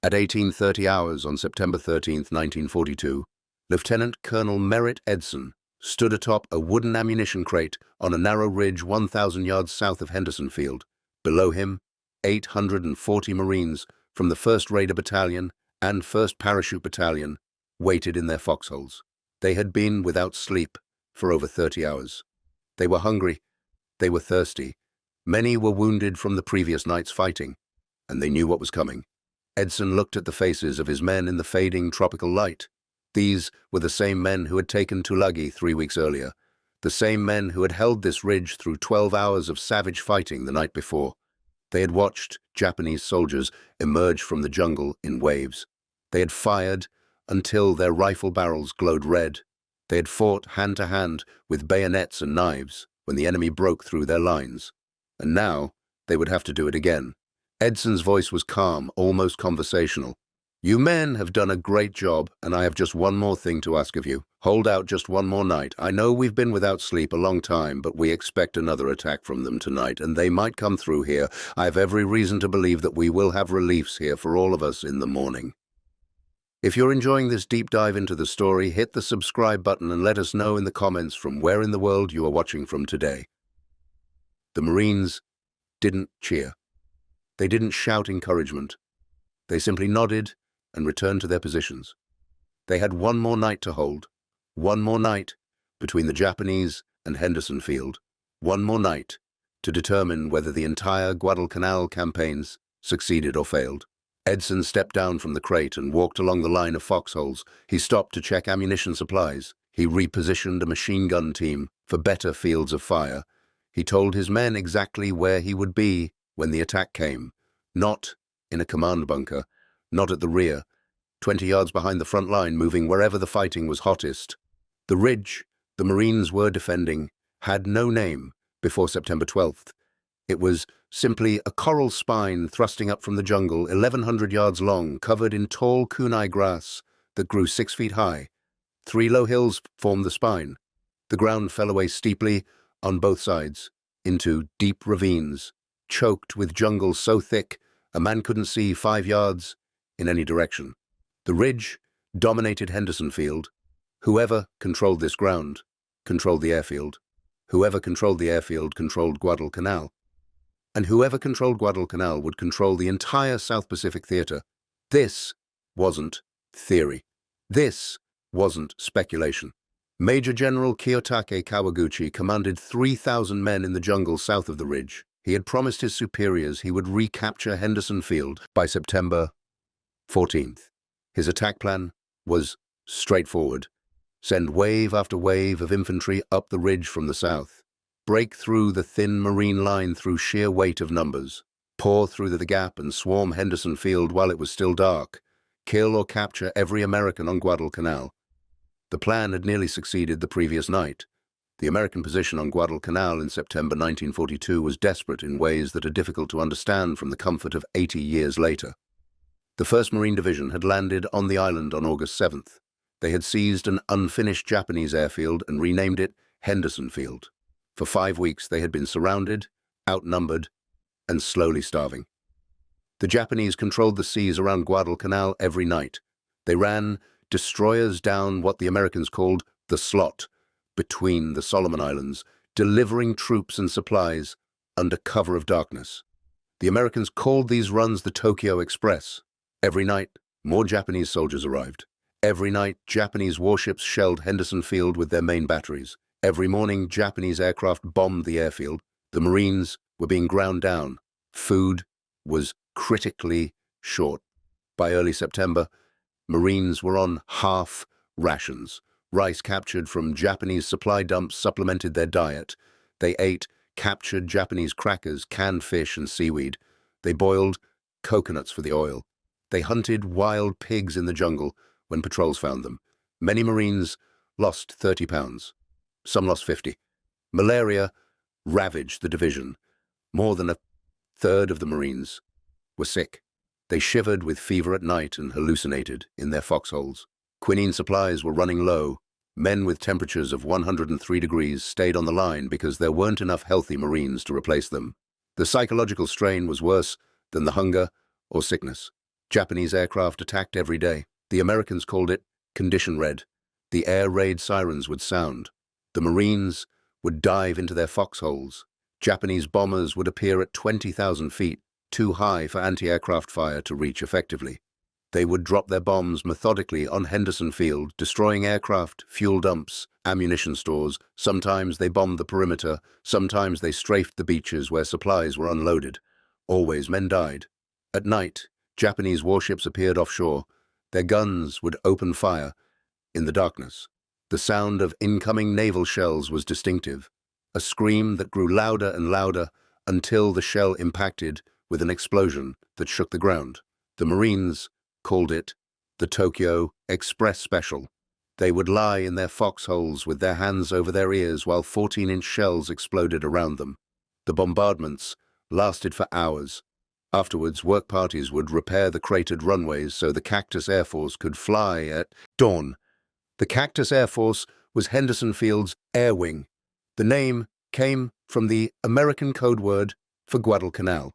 At 18:30 hours on September 13, 1942, Lieutenant Colonel Merritt Edson stood atop a wooden ammunition crate on a narrow ridge 1,000 yards south of Henderson Field. Below him, 840 Marines from the 1st Raider Battalion and 1st Parachute Battalion waited in their foxholes. They had been without sleep for over 30 hours. They were hungry, they were thirsty. Many were wounded from the previous night's fighting, and they knew what was coming. Edson looked at the faces of his men in the fading tropical light. These were the same men who had taken Tulagi 3 weeks earlier, the same men who had held this ridge through 12 hours of savage fighting the night before. They had watched Japanese soldiers emerge from the jungle in waves. They had fired until their rifle barrels glowed red. They had fought hand to hand with bayonets and knives when the enemy broke through their lines. And now they would have to do it again. Edson's voice was calm, almost conversational. "You men have done a great job, and I have just one more thing to ask of you. Hold out just one more night. I know we've been without sleep a long time, but we expect another attack from them tonight, and they might come through here. I have every reason to believe that we will have reliefs here for all of us in the morning." If you're enjoying this deep dive into the story, hit the subscribe button and let us know in the comments from where in the world you are watching from today. The Marines didn't cheer. They didn't shout encouragement. They simply nodded and returned to their positions. They had one more night to hold, one more night between the Japanese and Henderson Field, one more night to determine whether the entire Guadalcanal campaigns succeeded or failed. Edson stepped down from the crate and walked along the line of foxholes. He stopped to check ammunition supplies. He repositioned a machine gun team for better fields of fire. He told his men exactly where he would be when the attack came. Not in a command bunker, not at the rear, 20 yards behind the front line, moving wherever the fighting was hottest. The ridge the Marines were defending had no name before September 12th. It was simply a coral spine thrusting up from the jungle, 1,100 yards long, covered in tall kunai grass that grew 6 feet high. 3 low hills formed the spine. The ground fell away steeply on both sides into deep ravines, choked with jungle so thick a man couldn't see 5 yards in any direction. The ridge dominated Henderson Field. Whoever controlled this ground controlled the airfield. Whoever controlled the airfield controlled Guadalcanal. And whoever controlled Guadalcanal would control the entire South Pacific Theater. This wasn't theory. This wasn't speculation. Major General Kiyotake Kawaguchi commanded 3,000 men in the jungle south of the ridge. He had promised his superiors he would recapture Henderson Field by September 14th. His attack plan was straightforward. Send wave after wave of infantry up the ridge from the south. Break through the thin Marine line through sheer weight of numbers. Pour through the gap and swarm Henderson Field while it was still dark. Kill or capture every American on Guadalcanal. The plan had nearly succeeded the previous night. The American position on Guadalcanal in September 1942 was desperate in ways that are difficult to understand from the comfort of 80 years later. The 1st Marine Division had landed on the island on August 7th. They had seized an unfinished Japanese airfield and renamed it Henderson Field. For 5 weeks they had been surrounded, outnumbered, and slowly starving. The Japanese controlled the seas around Guadalcanal every night. They ran destroyers down what the Americans called the slot between the Solomon Islands, delivering troops and supplies under cover of darkness. The Americans called these runs the Tokyo Express. Every night, more Japanese soldiers arrived. Every night, Japanese warships shelled Henderson Field with their main batteries. Every morning, Japanese aircraft bombed the airfield. The Marines were being ground down. Food was critically short. By early September, Marines were on half rations. Rice captured from Japanese supply dumps supplemented their diet. They ate captured Japanese crackers, canned fish, and seaweed. They boiled coconuts for the oil. They hunted wild pigs in the jungle when patrols found them. Many Marines lost 30 pounds. Some lost 50. Malaria ravaged the division. More than a third of the Marines were sick. They shivered with fever at night and hallucinated in their foxholes. Quinine supplies were running low. Men with temperatures of 103 degrees stayed on the line because there weren't enough healthy Marines to replace them. The psychological strain was worse than the hunger or sickness. Japanese aircraft attacked every day. The Americans called it condition red. The air raid sirens would sound. The Marines would dive into their foxholes. Japanese bombers would appear at 20,000 feet, too high for anti-aircraft fire to reach effectively. They would drop their bombs methodically on Henderson Field, destroying aircraft, fuel dumps, ammunition stores. Sometimes they bombed the perimeter, sometimes they strafed the beaches where supplies were unloaded. Always men died. At night, Japanese warships appeared offshore. Their guns would open fire in the darkness. The sound of incoming naval shells was distinctive, a scream that grew louder and louder until the shell impacted with an explosion that shook the ground. The Marines called it the Tokyo Express Special. They would lie in their foxholes with their hands over their ears while 14-inch shells exploded around them. The bombardments lasted for hours. Afterwards, work parties would repair the cratered runways so the Cactus Air Force could fly at dawn. The Cactus Air Force was Henderson Field's air wing. The name came from the American code word for Guadalcanal.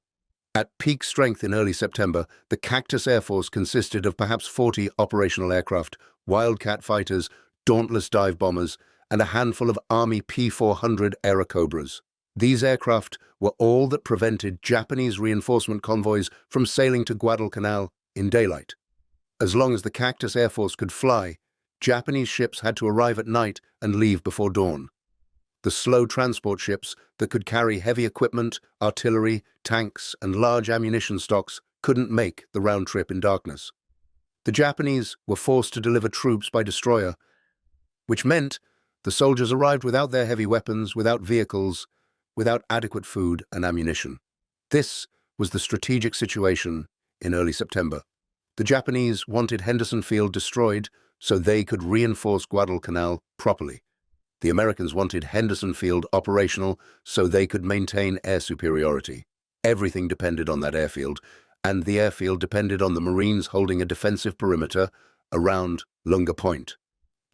At peak strength in early September, the Cactus Air Force consisted of perhaps 40 operational aircraft, Wildcat fighters, Dauntless dive bombers, and a handful of Army P-400 Airacobras. These aircraft were all that prevented Japanese reinforcement convoys from sailing to Guadalcanal in daylight. As long as the Cactus Air Force could fly, Japanese ships had to arrive at night and leave before dawn. The slow transport ships that could carry heavy equipment, artillery, tanks, and large ammunition stocks couldn't make the round trip in darkness. The Japanese were forced to deliver troops by destroyer, which meant the soldiers arrived without their heavy weapons, without vehicles, without adequate food and ammunition. This was the strategic situation in early September. The Japanese wanted Henderson Field destroyed so they could reinforce Guadalcanal properly. The Americans wanted Henderson Field operational so they could maintain air superiority. Everything depended on that airfield, and the airfield depended on the Marines holding a defensive perimeter around Lunga Point.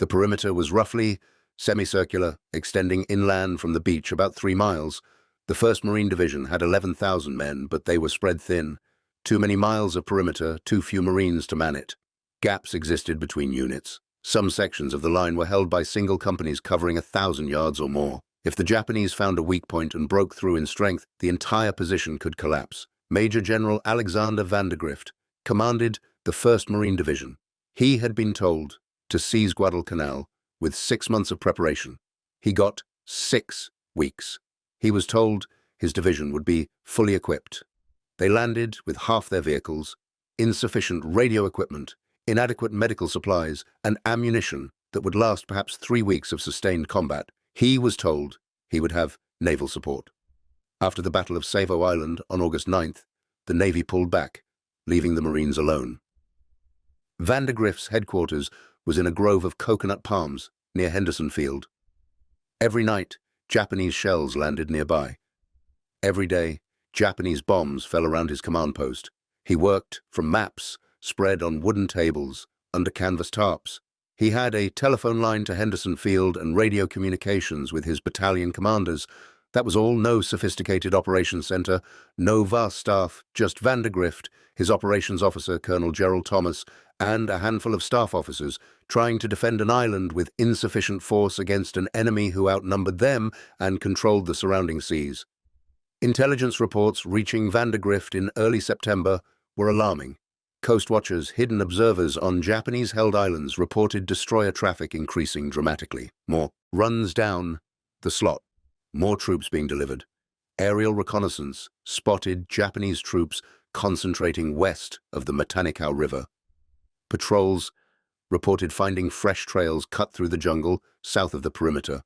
The perimeter was roughly semicircular, extending inland from the beach about 3 miles. The 1st Marine Division had 11,000 men, but they were spread thin. Too many miles of perimeter, too few Marines to man it. Gaps existed between units. Some sections of the line were held by single companies covering 1,000 yards or more. If the Japanese found a weak point and broke through in strength, the entire position could collapse. Major General Alexander Vandergrift commanded the 1st Marine Division. He had been told to seize Guadalcanal with 6 months of preparation. He got 6 weeks. He was told his division would be fully equipped. They landed with half their vehicles, insufficient radio equipment, inadequate medical supplies, and ammunition that would last perhaps 3 weeks of sustained combat. He was told he would have naval support. After the Battle of Savo Island on August 9th, the Navy pulled back, leaving the Marines alone. Vandergrift's headquarters was in a grove of coconut palms near Henderson Field. Every night, Japanese shells landed nearby. Every day, Japanese bombs fell around his command post. He worked from maps spread on wooden tables under canvas tarps. He had a telephone line to Henderson Field and radio communications with his battalion commanders. That was all. No sophisticated operations center, no vast staff, just Vandergrift, his operations officer, Colonel Gerald Thomas, and a handful of staff officers trying to defend an island with insufficient force against an enemy who outnumbered them and controlled the surrounding seas. Intelligence reports reaching Vandergrift in early September were alarming. Coast watchers, hidden observers on Japanese-held islands, reported destroyer traffic increasing dramatically. More runs down the slot. More troops being delivered. Aerial reconnaissance spotted Japanese troops concentrating west of the Matanikau River. Patrols reported finding fresh trails cut through the jungle south of the perimeter.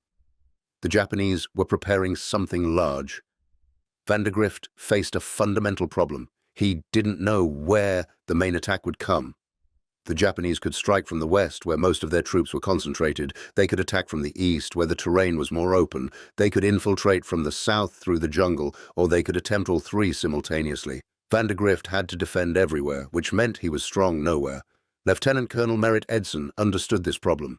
The Japanese were preparing something large. Vandergrift faced a fundamental problem. He didn't know where the main attack would come. The Japanese could strike from the west, where most of their troops were concentrated. They could attack from the east, where the terrain was more open. They could infiltrate from the south through the jungle, or they could attempt all three simultaneously. Vandergrift had to defend everywhere, which meant he was strong nowhere. Lieutenant Colonel Merritt Edson understood this problem.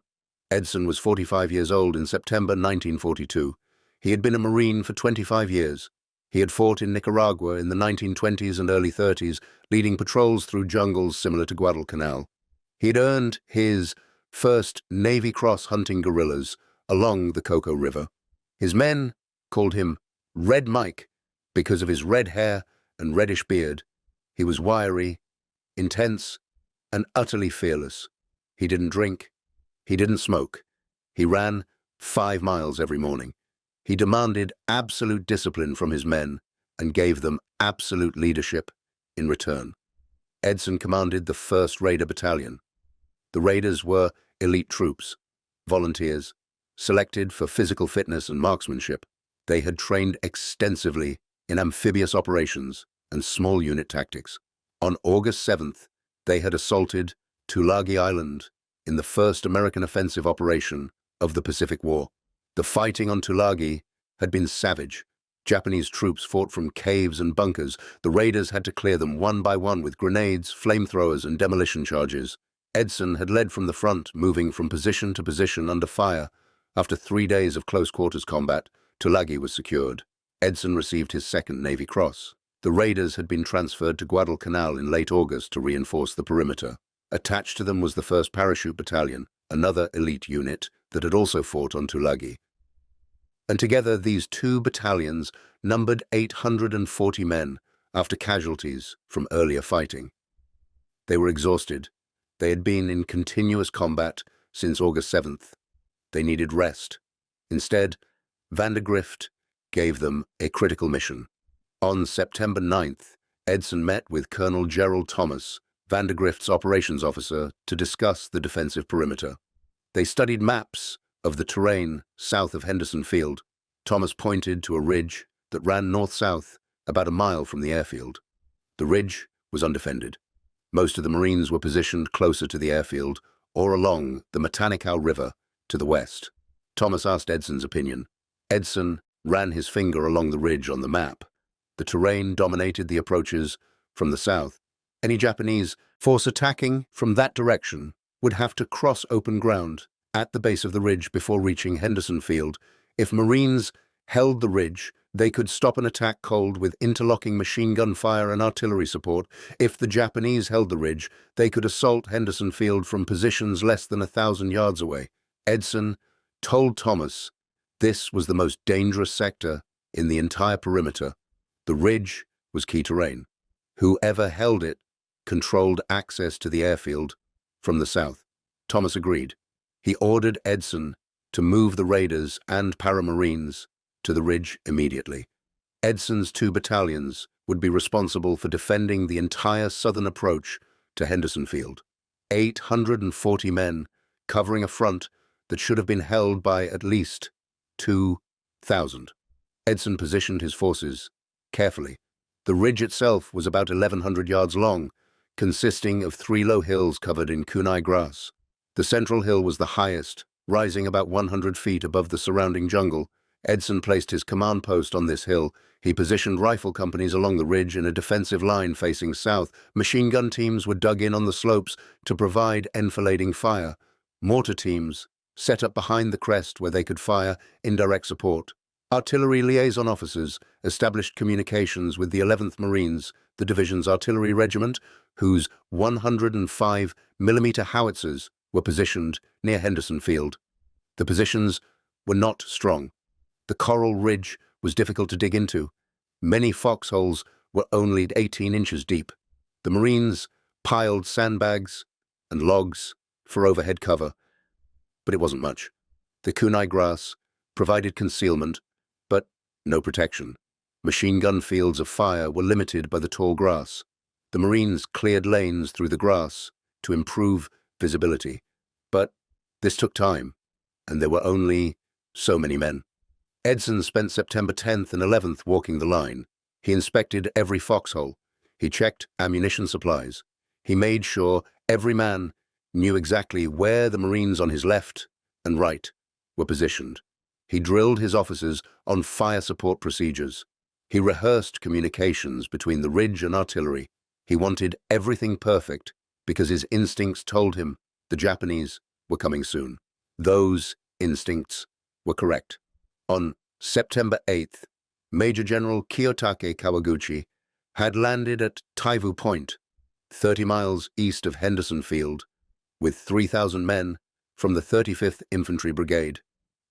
Edson was 45 years old in September 1942. He had been a Marine for 25 years. He had fought in Nicaragua in the 1920s and early 30s, leading patrols through jungles similar to Guadalcanal. He had earned his first Navy Cross hunting guerrillas along the Coco River. His men called him Red Mike because of his red hair and reddish beard. He was wiry, intense, and utterly fearless. He didn't drink. He didn't smoke. He ran 5 miles every morning. He demanded absolute discipline from his men and gave them absolute leadership in return. Edson commanded the 1st Raider Battalion. The Raiders were elite troops, volunteers, selected for physical fitness and marksmanship. They had trained extensively in amphibious operations and small unit tactics. On August 7th, they had assaulted Tulagi Island in the first American offensive operation of the Pacific War. The fighting on Tulagi had been savage. Japanese troops fought from caves and bunkers. The Raiders had to clear them one by one with grenades, flamethrowers, and demolition charges. Edson had led from the front, moving from position to position under fire. After 3 days of close-quarters combat, Tulagi was secured. Edson received his 2nd Navy Cross. The Raiders had been transferred to Guadalcanal in late August to reinforce the perimeter. Attached to them was the 1st Parachute Battalion, another elite unit that had also fought on Tulagi. And together these 2 battalions numbered 840 men after casualties from earlier fighting. They were exhausted. They had been in continuous combat since August 7th. They needed rest. Instead, Vandergrift gave them a critical mission. On September 9th, Edson met with Colonel Gerald Thomas, Vandergrift's operations officer, to discuss the defensive perimeter. They studied maps of the terrain south of Henderson Field. Thomas pointed to a ridge that ran north-south about a mile from the airfield. The ridge was undefended. Most of the Marines were positioned closer to the airfield or along the Guadalcanal River to the west. Thomas asked Edson's opinion. Edson ran his finger along the ridge on the map. The terrain dominated the approaches from the south. Any Japanese force attacking from that direction would have to cross open ground at the base of the ridge before reaching Henderson Field. If Marines held the ridge, they could stop an attack cold with interlocking machine gun fire and artillery support. If the Japanese held the ridge, they could assault Henderson Field from positions less than 1,000 yards away. Edson told Thomas this was the most dangerous sector in the entire perimeter. The ridge was key terrain. Whoever held it controlled access to the airfield from the south. Thomas agreed. He ordered Edson to move the Raiders and Paramarines to the ridge immediately. Edson's 2 battalions would be responsible for defending the entire southern approach to Henderson Field. 840 men covering a front that should have been held by at least 2,000. Edson positioned his forces carefully. The ridge itself was about 1,100 yards long, consisting of 3 low hills covered in kunai grass. The central hill was the highest, rising about 100 feet above the surrounding jungle. Edson placed his command post on this hill. He positioned rifle companies along the ridge in a defensive line facing south. Machine gun teams were dug in on the slopes to provide enfilading fire. Mortar teams set up behind the crest where they could fire indirect support. Artillery liaison officers established communications with the 11th Marines, the division's artillery regiment, whose 105mm howitzers were positioned near Henderson Field. The positions were not strong. The coral ridge was difficult to dig into. Many foxholes were only 18 inches deep. The Marines piled sandbags and logs for overhead cover, but it wasn't much. The kunai grass provided concealment, but no protection. Machine gun fields of fire were limited by the tall grass. The Marines cleared lanes through the grass to improve visibility, but this took time, and there were only so many men. Edson spent September 10th and 11th walking the line. He inspected every foxhole. He checked ammunition supplies. He made sure every man knew exactly where the Marines on his left and right were positioned. He drilled his officers on fire support procedures. He rehearsed communications between the ridge and artillery. He wanted everything perfect because his instincts told him the Japanese were coming soon. Those instincts were correct. On September 8th, Major General Kiyotake Kawaguchi had landed at Taivu Point, 30 miles east of Henderson Field, with 3,000 men from the 35th Infantry Brigade.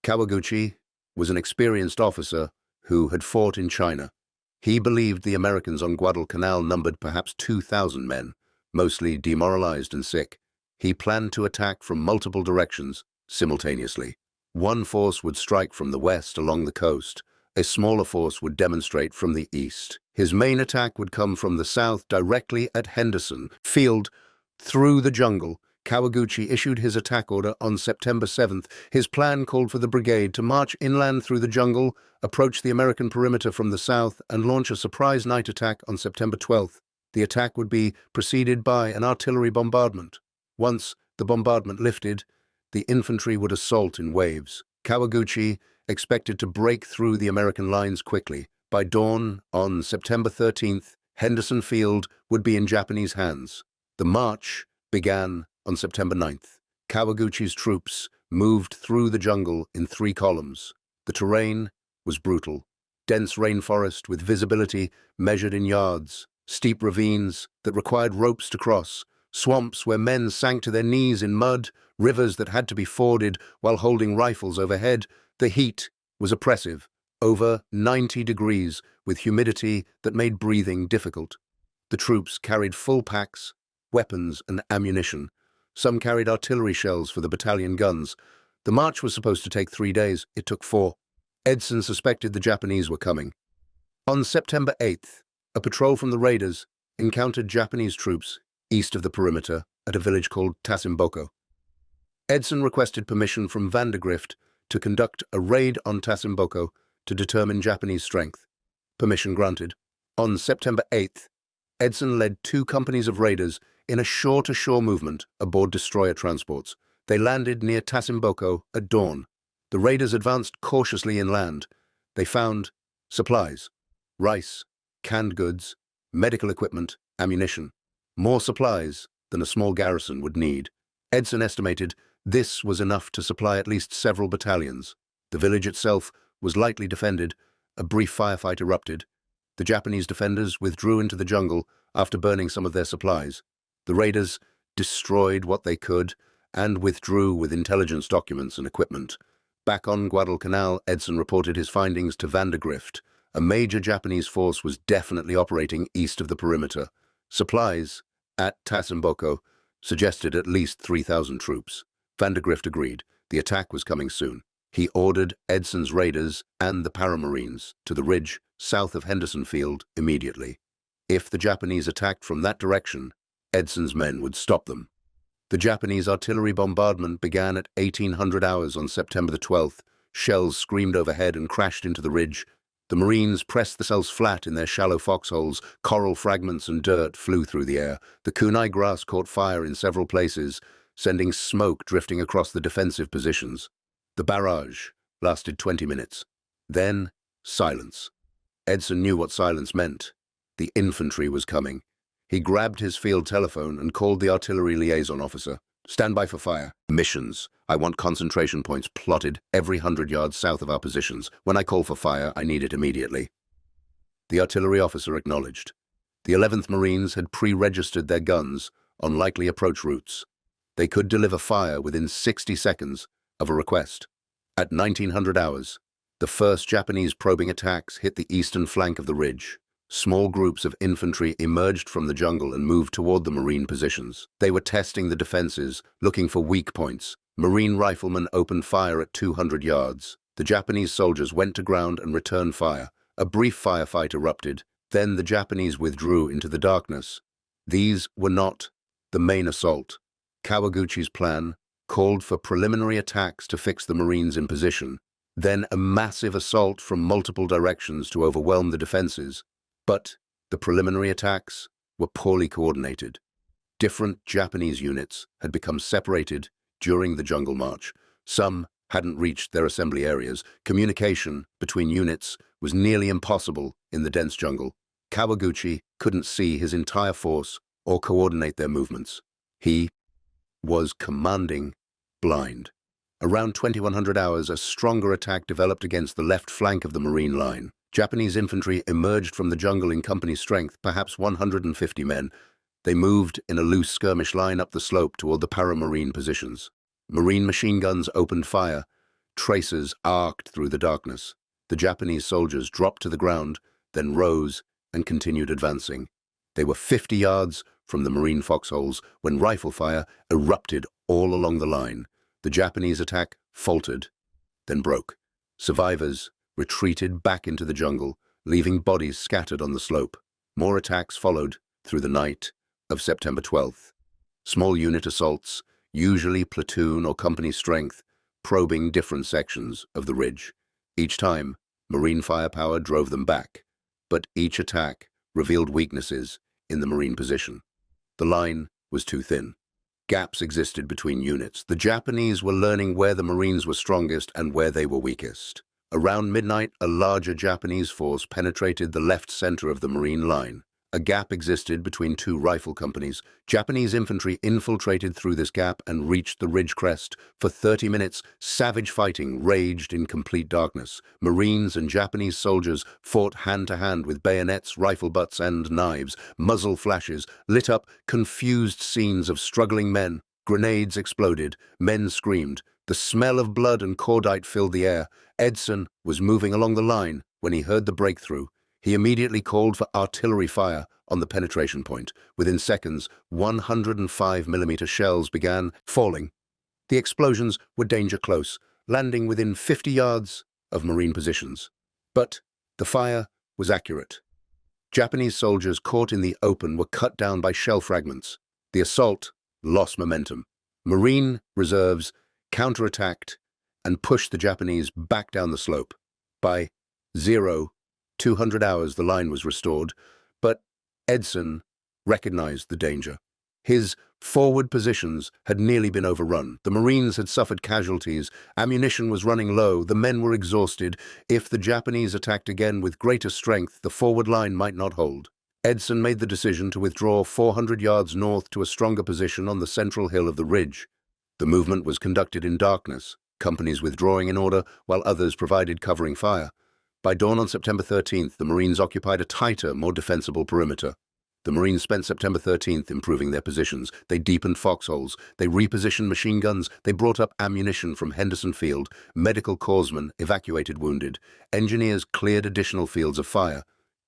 Kawaguchi was an experienced officer who had fought in China. He believed the Americans on Guadalcanal numbered perhaps 2,000 men, mostly demoralized and sick. He planned to attack from multiple directions simultaneously. One force would strike from the west along the coast. A smaller force would demonstrate from the east. His main attack would come from the south directly at Henderson Field through the jungle. Kawaguchi issued his attack order on September 7th. His plan called for the brigade to march inland through the jungle, approach the American perimeter from the south, and launch a surprise night attack on September 12th. The attack would be preceded by an artillery bombardment. Once the bombardment lifted, the infantry would assault in waves. Kawaguchi expected to break through the American lines quickly. By dawn on September 13th, Henderson Field would be in Japanese hands. The march began on September 9th. Kawaguchi's troops moved through the jungle in 3 columns. The terrain was brutal. Dense rainforest with visibility measured in yards, steep ravines that required ropes to cross, swamps where men sank to their knees in mud, rivers that had to be forded while holding rifles overhead. The heat was oppressive, over 90 degrees, with humidity that made breathing difficult. The troops carried full packs, weapons and ammunition. Some carried artillery shells for the battalion guns. The march was supposed to take 3 days. It took 4. Edson suspected the Japanese were coming. On September 8th, a patrol from the raiders encountered Japanese troops east of the perimeter at a village called Tasimboko. Edson requested permission from Vandergrift to conduct a raid on Tasimboko to determine Japanese strength. Permission granted. On September 8th, Edson led 2 companies of raiders in a shore-to-shore movement aboard destroyer transports. They landed near Tasimboko at dawn. The raiders advanced cautiously inland. They found supplies, rice, canned goods, medical equipment, ammunition. More supplies than a small garrison would need. Edson estimated this was enough to supply at least several battalions. The village itself was lightly defended. A brief firefight erupted. The Japanese defenders withdrew into the jungle after burning some of their supplies. The raiders destroyed what they could and withdrew with intelligence documents and equipment. Back on Guadalcanal, Edson reported his findings to Vandergrift. A major Japanese force was definitely operating east of the perimeter. Supplies at Tasimboko suggested at least 3,000 troops. Vandergrift agreed. The attack was coming soon. He ordered Edson's raiders and the Paramarines to the ridge south of Henderson Field immediately. If the Japanese attacked from that direction, Edson's men would stop them. The Japanese artillery bombardment began at 1800 hours on September the 12th. Shells screamed overhead and crashed into the ridge. The Marines pressed the cells flat in their shallow foxholes. Coral fragments and dirt flew through the air. The kunai grass caught fire in several places, sending smoke drifting across the defensive positions. The barrage lasted 20 minutes. Then, silence. Edson knew what silence meant. The infantry was coming. He grabbed his field telephone and called the artillery liaison officer. "Stand by for fire. Missions. I want concentration points plotted every 100 yards south of our positions. When I call for fire, I need it immediately." The artillery officer acknowledged. The 11th Marines had pre-registered their guns on likely approach routes. They could deliver fire within 60 seconds of a request. At 1900 hours, the first Japanese probing attacks hit the eastern flank of the ridge. Small groups of infantry emerged from the jungle and moved toward the Marine positions. They were testing the defenses, looking for weak points. Marine riflemen opened fire at 200 yards. The Japanese soldiers went to ground and returned fire. A brief firefight erupted. Then the Japanese withdrew into the darkness. These were not the main assault. Kawaguchi's plan called for preliminary attacks to fix the Marines in position, then a massive assault from multiple directions to overwhelm the defenses. But the preliminary attacks were poorly coordinated. Different Japanese units had become separated during the jungle march. Some hadn't reached their assembly areas. Communication between units was nearly impossible in the dense jungle. Kawaguchi couldn't see his entire force or coordinate their movements. He was commanding blind. Around 2100 hours, a stronger attack developed against the left flank of the Marine line. Japanese infantry emerged from the jungle in company strength, perhaps 150 men. They moved in a loose skirmish line up the slope toward the Paramarine positions. Marine machine guns opened fire. Tracers arced through the darkness. The Japanese soldiers dropped to the ground, then rose and continued advancing. They were 50 yards from the Marine foxholes when rifle fire erupted all along the line. The Japanese attack faltered, then broke. Survivors retreated back into the jungle, leaving bodies scattered on the slope. More attacks followed through the night of September 12th. Small unit assaults, usually platoon or company strength, probing different sections of the ridge. Each time, Marine firepower drove them back, but each attack revealed weaknesses in the Marine position. The line was too thin. Gaps existed between units. The Japanese were learning where the Marines were strongest and where they were weakest. Around midnight, a larger Japanese force penetrated the left center of the Marine line. A gap existed between two rifle companies. Japanese infantry infiltrated through this gap and reached the ridge crest. For 30 minutes, savage fighting raged in complete darkness. Marines and Japanese soldiers fought hand-to-hand with bayonets, rifle butts, and knives. Muzzle flashes lit up confused scenes of struggling men. Grenades exploded. Men screamed. The smell of blood and cordite filled the air. Edson was moving along the line when he heard the breakthrough. He immediately called for artillery fire on the penetration point. Within seconds, 105mm shells began falling. The explosions were danger close, landing within 50 yards of Marine positions. But the fire was accurate. Japanese soldiers caught in the open were cut down by shell fragments. The assault lost momentum. Marine reserves counterattacked and pushed the Japanese back down the slope. By 200 hours, the line was restored, but Edson recognized the danger. His forward positions had nearly been overrun. The Marines had suffered casualties. Ammunition was running low. The men were exhausted. If the Japanese attacked again with greater strength, the forward line might not hold. Edson made the decision to withdraw 400 yards north to a stronger position on the central hill of the ridge. The movement was conducted in darkness, companies withdrawing in order while others provided covering fire. By dawn on September 13th, the Marines occupied a tighter, more defensible perimeter. The Marines spent September 13th improving their positions. They deepened foxholes. They repositioned machine guns. They brought up ammunition from Henderson Field. Medical corpsmen evacuated wounded. Engineers cleared additional fields of fire.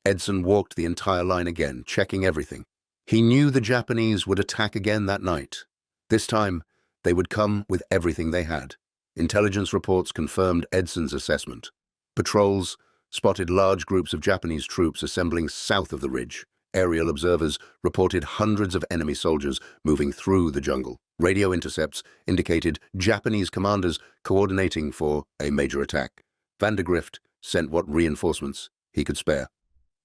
Edson walked the entire line again, checking everything. He knew the Japanese would attack again that night. This time, they would come with everything they had. Intelligence reports confirmed Edson's assessment. Patrols spotted large groups of Japanese troops assembling south of the ridge. Aerial observers reported hundreds of enemy soldiers moving through the jungle. Radio intercepts indicated Japanese commanders coordinating for a major attack. Vandergrift sent what reinforcements he could spare.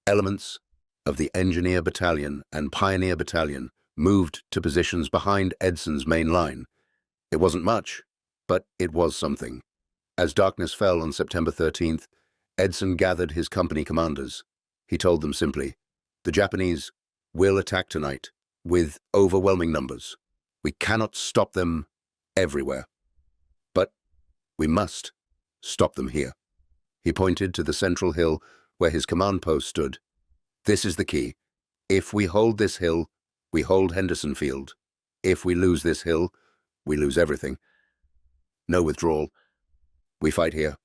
Elements of the Engineer Battalion and Pioneer Battalion moved to positions behind Edson's main line. It wasn't much, but it was something. As darkness fell on September 13th, Edson gathered his company commanders. He told them simply, "The Japanese will attack tonight with overwhelming numbers. We cannot stop them everywhere, but we must stop them here." He pointed to the central hill where his command post stood. "This is the key. If we hold this hill, we hold Henderson Field. If we lose this hill, we lose everything. No withdrawal. We fight here."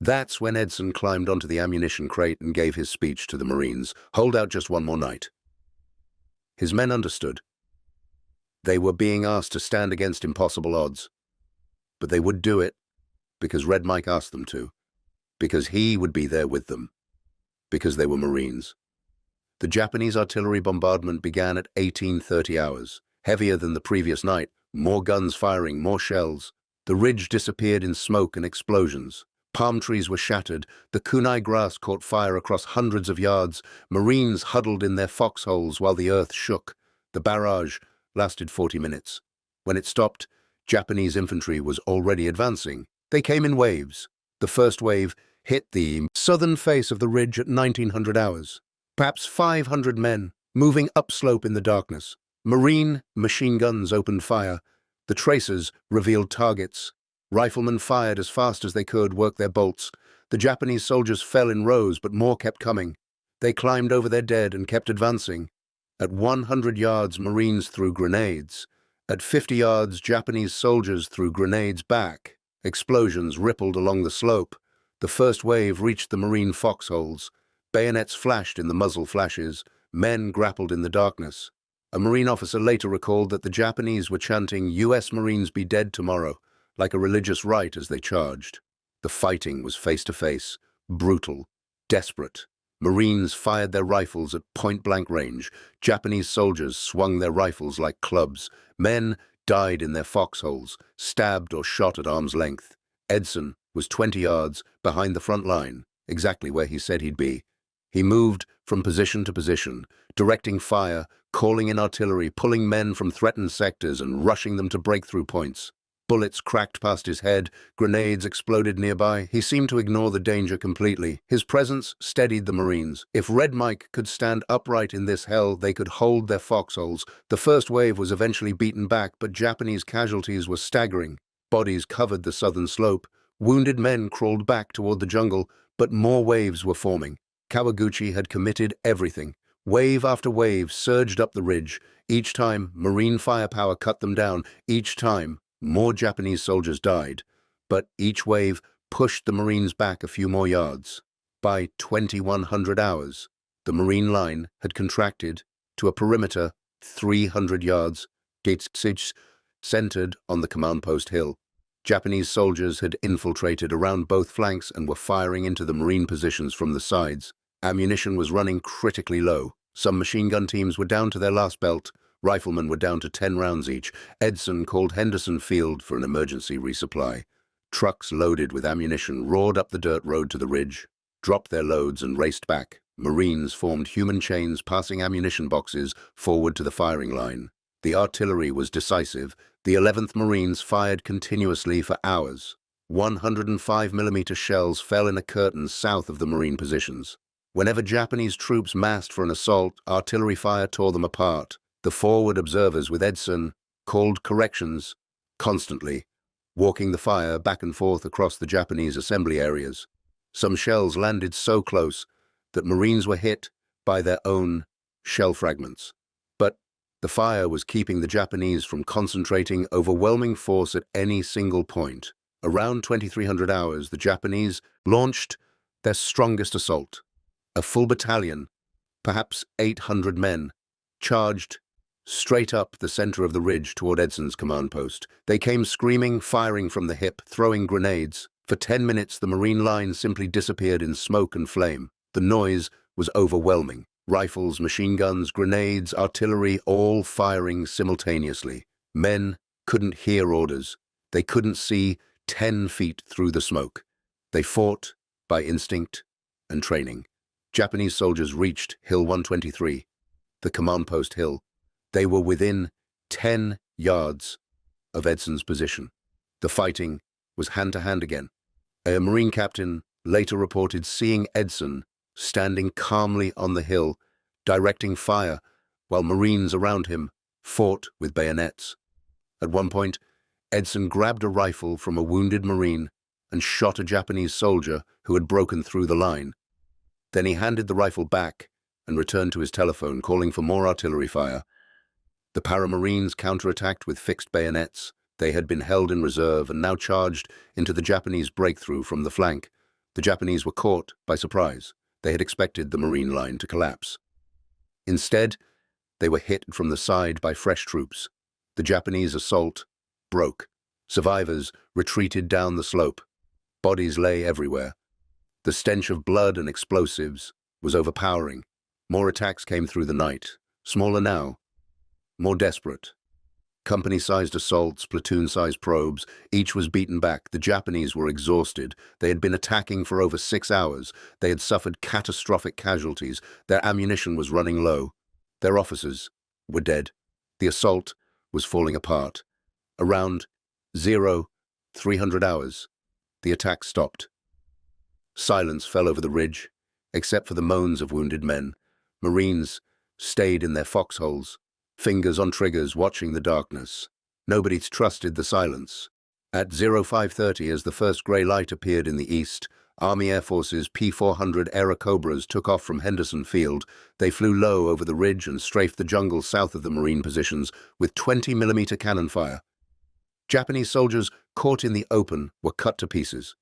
That's when Edson climbed onto the ammunition crate and gave his speech to the Marines. Hold out just one more night. His men understood. They were being asked to stand against impossible odds. But they would do it because Red Mike asked them to. Because he would be there with them. Because they were Marines. The Japanese artillery bombardment began at 18:30 hours. Heavier than the previous night, more guns firing, more shells. The ridge disappeared in smoke and explosions. Palm trees were shattered. The kunai grass caught fire across hundreds of yards. Marines huddled in their foxholes while the earth shook. The barrage lasted 40 minutes. When it stopped, Japanese infantry was already advancing. They came in waves. The first wave hit the southern face of the ridge at 1900 hours. Perhaps 500 men, moving upslope in the darkness. Marine machine guns opened fire. The tracers revealed targets. Riflemen fired as fast as they could, work their bolts. The Japanese soldiers fell in rows, but more kept coming. They climbed over their dead and kept advancing. At 100 yards, Marines threw grenades. At 50 yards, Japanese soldiers threw grenades back. Explosions rippled along the slope. The first wave reached the Marine foxholes. Bayonets flashed in the muzzle flashes. Men grappled in the darkness. A Marine officer later recalled that the Japanese were chanting, "U.S. Marines be dead tomorrow," like a religious rite as they charged. The fighting was face-to-face, brutal, desperate. Marines fired their rifles at point-blank range. Japanese soldiers swung their rifles like clubs. Men died in their foxholes, stabbed or shot at arm's length. Edson was 20 yards behind the front line, exactly where he said he'd be. He moved from position to position, directing fire, calling in artillery, pulling men from threatened sectors and rushing them to breakthrough points. Bullets cracked past his head, grenades exploded nearby. He seemed to ignore the danger completely. His presence steadied the Marines. If Red Mike could stand upright in this hell, they could hold their foxholes. The first wave was eventually beaten back, but Japanese casualties were staggering. Bodies covered the southern slope. Wounded men crawled back toward the jungle, but more waves were forming. Kawaguchi had committed everything. Wave after wave surged up the ridge. Each time, Marine firepower cut them down. Each time, more Japanese soldiers died. But each wave pushed the Marines back a few more yards. By 2100 hours, the Marine line had contracted to a perimeter 300 yards, gates centered on the command post hill. Japanese soldiers had infiltrated around both flanks and were firing into the Marine positions from the sides. Ammunition was running critically low. Some machine gun teams were down to their last belt. Riflemen were down to 10 rounds each. Edson called Henderson Field for an emergency resupply. Trucks loaded with ammunition roared up the dirt road to the ridge, dropped their loads and raced back. Marines formed human chains passing ammunition boxes forward to the firing line. The artillery was decisive. The 11th Marines fired continuously for hours. 105mm shells fell in a curtain south of the Marine positions. Whenever Japanese troops massed for an assault, artillery fire tore them apart. The forward observers with Edson called corrections constantly, walking the fire back and forth across the Japanese assembly areas. Some shells landed so close that Marines were hit by their own shell fragments. But the fire was keeping the Japanese from concentrating overwhelming force at any single point. Around 2300 hours, the Japanese launched their strongest assault. A full battalion, perhaps 800 men, charged straight up the center of the ridge toward Edson's command post. They came screaming, firing from the hip, throwing grenades. For 10 minutes, the Marine line simply disappeared in smoke and flame. The noise was overwhelming. Rifles, machine guns, grenades, artillery, all firing simultaneously. Men couldn't hear orders. They couldn't see 10 feet through the smoke. They fought by instinct and training. Japanese soldiers reached Hill 123, the command post hill. They were within 10 yards of Edson's position. The fighting was hand-to-hand again. A Marine captain later reported seeing Edson standing calmly on the hill, directing fire, while Marines around him fought with bayonets. At one point, Edson grabbed a rifle from a wounded Marine and shot a Japanese soldier who had broken through the line. Then he handed the rifle back and returned to his telephone, calling for more artillery fire. The Paramarines counterattacked with fixed bayonets. They had been held in reserve and now charged into the Japanese breakthrough from the flank. The Japanese were caught by surprise. They had expected the Marine line to collapse. Instead, they were hit from the side by fresh troops. The Japanese assault broke. Survivors retreated down the slope. Bodies lay everywhere. The stench of blood and explosives was overpowering. More attacks came through the night, smaller now, more desperate. Company-sized assaults, platoon-sized probes, each was beaten back. The Japanese were exhausted. They had been attacking for over 6 hours. They had suffered catastrophic casualties. Their ammunition was running low. Their officers were dead. The assault was falling apart. Around 300 hours, the attack stopped. Silence fell over the ridge, except for the moans of wounded men. Marines stayed in their foxholes, fingers on triggers, watching the darkness. Nobody trusted the silence. At 0530, as the first grey light appeared in the east, Army Air Force's P-400 Airacobras took off from Henderson Field. They flew low over the ridge and strafed the jungle south of the Marine positions with 20mm cannon fire. Japanese soldiers caught in the open were cut to pieces.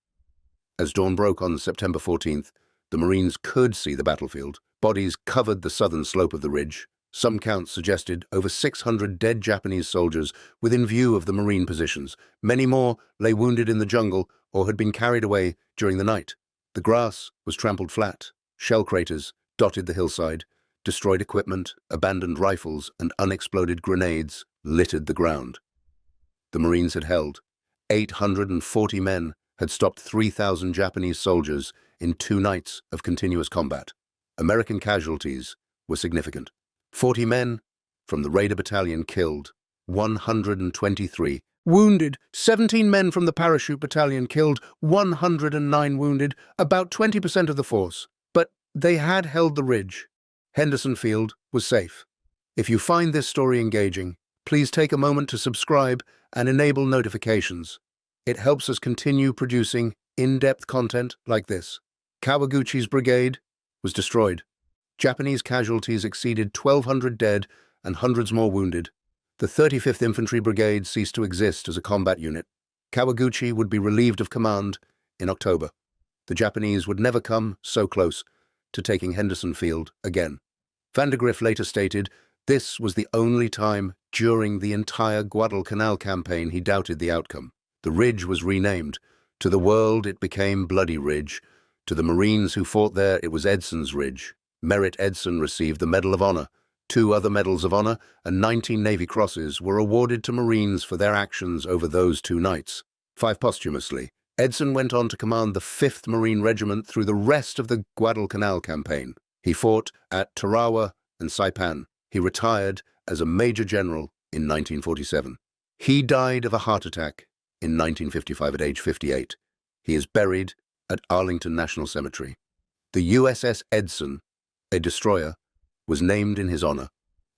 As dawn broke on September 14th, the Marines could see the battlefield. Bodies covered the southern slope of the ridge. Some counts suggested over 600 dead Japanese soldiers within view of the Marine positions. Many more lay wounded in the jungle or had been carried away during the night. The grass was trampled flat. Shell craters dotted the hillside. Destroyed equipment, abandoned rifles, and unexploded grenades littered the ground. The Marines had held. 840 men had stopped 3,000 Japanese soldiers in 2 nights of continuous combat. American casualties were significant. 40 men from the Raider Battalion killed, 123 wounded, 17 men from the Parachute Battalion killed, 109 wounded, about 20% of the force. But they had held the ridge. Henderson Field was safe. If you find this story engaging, please take a moment to subscribe and enable notifications. It helps us continue producing in-depth content like this. Kawaguchi's brigade was destroyed. Japanese casualties exceeded 1,200 dead and hundreds more wounded. The 35th Infantry Brigade ceased to exist as a combat unit. Kawaguchi would be relieved of command in October. The Japanese would never come so close to taking Henderson Field again. Vandergrift later stated this was the only time during the entire Guadalcanal campaign he doubted the outcome. The ridge was renamed. To the world, it became Bloody Ridge. To the Marines who fought there, it was Edson's Ridge. Merritt Edson received the Medal of Honor. 2 other Medals of Honor and 19 Navy Crosses were awarded to Marines for their actions over those 2 nights. 5 posthumously. Edson went on to command the 5th Marine Regiment through the rest of the Guadalcanal campaign. He fought at Tarawa and Saipan. He retired as a Major General in 1947. He died of a heart attack in 1955 at age 58. He is buried at Arlington National Cemetery. The USS Edson, a destroyer, was named in his honor.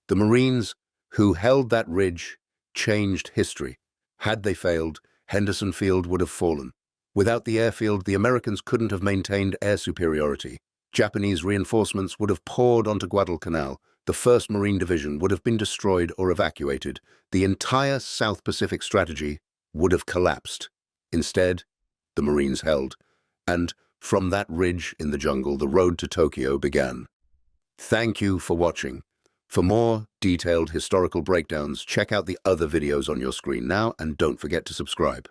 The Marines who held that ridge changed history. Had they failed, Henderson Field would have fallen. Without the airfield, the Americans couldn't have maintained air superiority. Japanese reinforcements would have poured onto Guadalcanal. The 1st Marine Division would have been destroyed or evacuated. The entire South Pacific strategy would have collapsed. Instead, the Marines held. And from that ridge in the jungle, the road to Tokyo began. Thank you for watching. For more detailed historical breakdowns, check out the other videos on your screen now and don't forget to subscribe.